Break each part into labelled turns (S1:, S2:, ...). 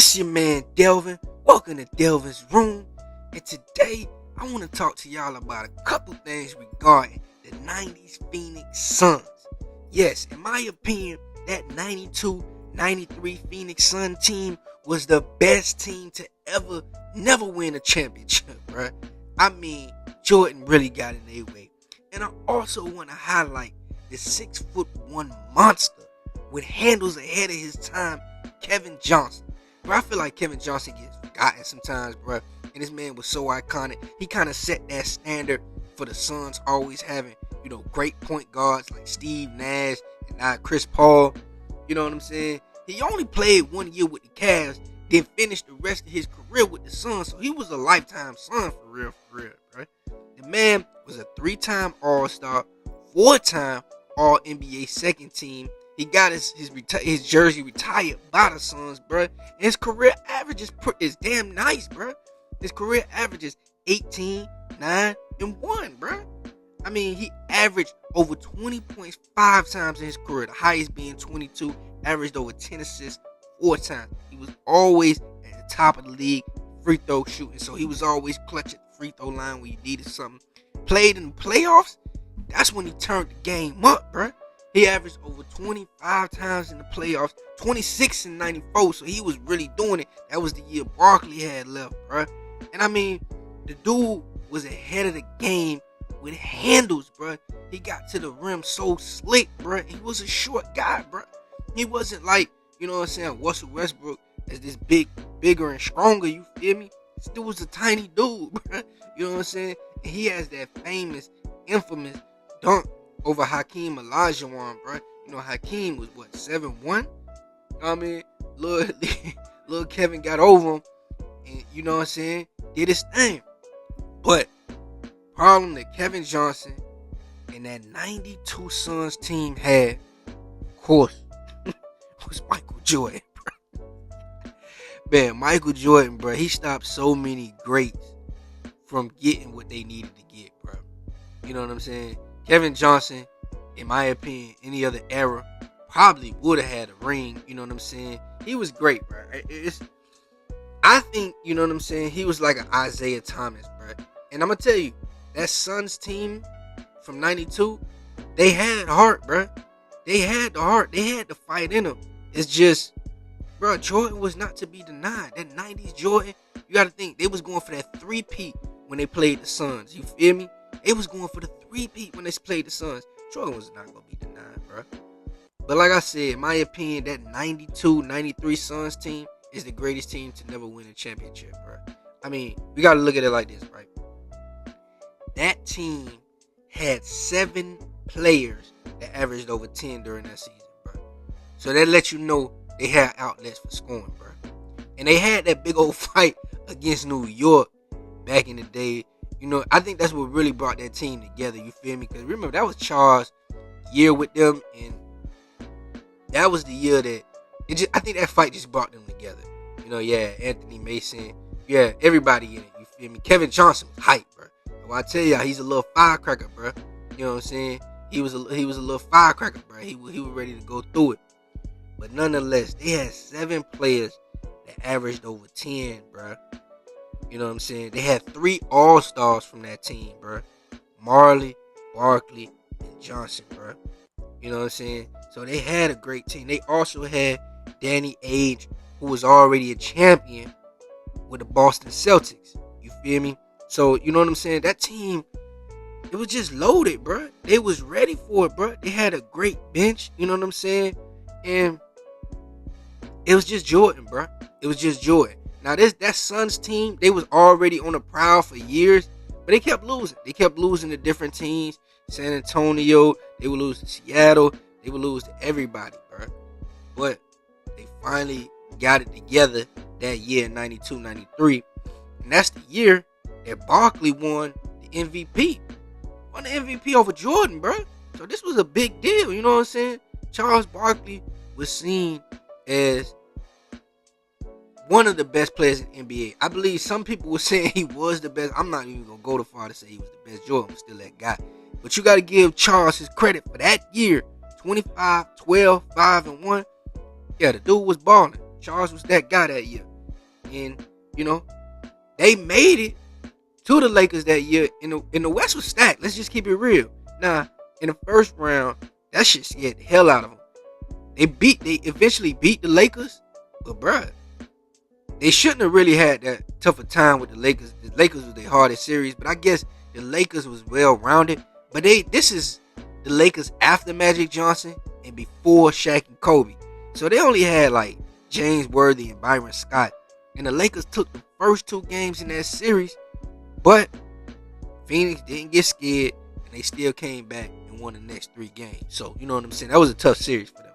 S1: It's your man Delvin. Welcome to Delvin's Room. And today I want to talk to y'all about a couple things regarding the 90's Phoenix Suns. Yes, in my opinion, that 92-93 Phoenix Sun team was the best team to never win a championship, bruh. I mean, Jordan really got in their way. And I also want to highlight the 6'1" monster with handles ahead of his time, Kevin Johnson. Bro, I feel like Kevin Johnson gets forgotten sometimes, bro. And this man was so iconic. He kind of set that standard for the Suns always having, great point guards like Steve Nash and now Chris Paul. You know what I'm saying? He only played 1 year with the Cavs, then finished the rest of his career with the Suns. So he was a lifetime Sun for real, bro. The man was a 3-time All-Star, 4-time All-NBA second team. He got his jersey retired by the Suns, bro. And his career averages is damn nice, bro. His career averages 18, 9, and 1, bro. I mean, he averaged over 20 points 5 times in his career, the highest being 22, averaged over 10 assists 4 times. He was always at the top of the league free throw shooting, so he was always clutch at the free throw line when you needed something. Played in the playoffs, that's when he turned the game up, bro. He averaged over 25 times in the playoffs, 26 in 94, so he was really doing it. That was the year Barkley had left, bro. And I mean, the dude was ahead of the game with handles, bro. He got to the rim so slick, bro. He was a short guy, bro. He wasn't like, Russell Westbrook as this bigger and stronger, you feel me? Still was a tiny dude, bro. You know what I'm saying? And he has that infamous dunk over Hakeem Olajuwon, bro. Hakeem was 7'1"? I mean, little Kevin got over him, and you know what I'm saying, did his thing. But problem that Kevin Johnson and that 92 Suns team had, of course, was Michael Jordan, bro. Man, Michael Jordan, bro, he stopped so many greats from getting what they needed to get, bro. You know what I'm saying? Kevin Johnson, in my opinion, any other era, probably would have had a ring. You know what I'm saying? He was great, bro. I think, you know what I'm saying, he was like an Isaiah Thomas, bro. And I'm going to tell you, that Suns team from 92, they had heart, bro. They had the heart. They had the fight in them. It's just, bro, Jordan was not to be denied. That 90's Jordan, you got to think, they was going for that 3-peat when they played the Suns. You feel me? They was going for the 3-peat when they played the Suns. Jordan was not going to be denied, bro. But like I said, in my opinion, that 92-93 Suns team is the greatest team to never win a championship, bro. I mean, we got to look at it like this, right? That team had 7 players that averaged over 10 during that season, bro. So that lets you know they had outlets for scoring, bro. And they had that big old fight against New York back in the day. I think that's what really brought that team together, you feel me? Because remember, that was Charles' year with them, and that was the year that I think that fight just brought them together. Anthony Mason, everybody in it, you feel me? Kevin Johnson was hype, bro. Well, I tell y'all, he's a little firecracker, bro. You know what I'm saying? He was a little firecracker, bro. He was ready to go through it. But nonetheless, they had 7 players that averaged over 10, bro. You know what I'm saying? They had 3 All-Stars from that team, bro. Marley, Barkley, and Johnson, bro. You know what I'm saying? So they had a great team. They also had Danny Ainge, who was already a champion with the Boston Celtics. You feel me? So, you know what I'm saying? That team, it was just loaded, bro. They was ready for it, bro. They had a great bench. You know what I'm saying? And it was just Jordan, bro. It was just Jordan. Now, that Suns team, they was already on the prowl for years, but they kept losing. They kept losing to different teams. San Antonio, they would lose to Seattle. They would lose to everybody, bro. But they finally got it together that year in 92-93. And that's the year that Barkley won the MVP. Won the MVP over Jordan, bro. So this was a big deal, you know what I'm saying? Charles Barkley was seen as one of the best players in the NBA. I believe some people were saying he was the best. I'm not even going to go too far to say he was the best. Jordan was still that guy. But you got to give Charles his credit for that year. 25, 12, 5, and 1. Yeah, the dude was balling. Charles was that guy that year. And, you know, they made it to the Lakers that year. And the West was stacked. Let's just keep it real. Now, in the first round, that shit scared the hell out of them. They eventually beat the Lakers, but bruh, they shouldn't have really had that tougher time with the Lakers. The Lakers was their hardest series, but I guess the Lakers was well rounded. But this is the Lakers after Magic Johnson and before Shaq and Kobe. So they only had like James Worthy and Byron Scott. And the Lakers took the first 2 games in that series, but Phoenix didn't get scared and they still came back and won the next 3 games. So you know what I'm saying? That was a tough series for them.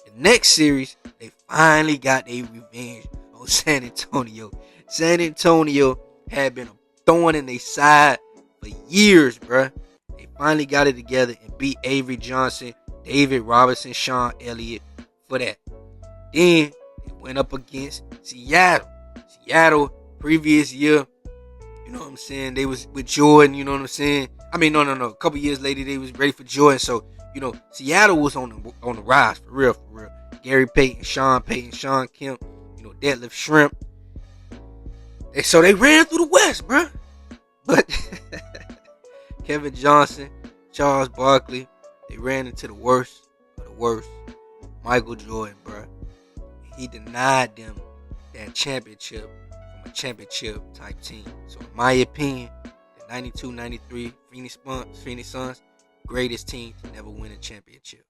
S1: The next series, they finally got their revenge on San Antonio. San Antonio had been a thorn in their side for years, bruh. They finally got it together and beat Avery Johnson, David Robinson, Sean Elliott for that. Then they went up against Seattle. Seattle, previous year, you know what I'm saying? They was with Jordan, you know what I'm saying? I mean, no. A couple years later, they was ready for Jordan. So, you know, Seattle was on the rise, for real. Gary Payton, Sean Kemp, you know, Deadlift Shrimp. So they ran through the West, bruh. But Kevin Johnson, Charles Barkley, they ran into the worst of the worst. Michael Jordan, bruh. He denied them that championship from a championship type team. So in my opinion, the 92-93 Phoenix Suns, greatest team to never win a championship.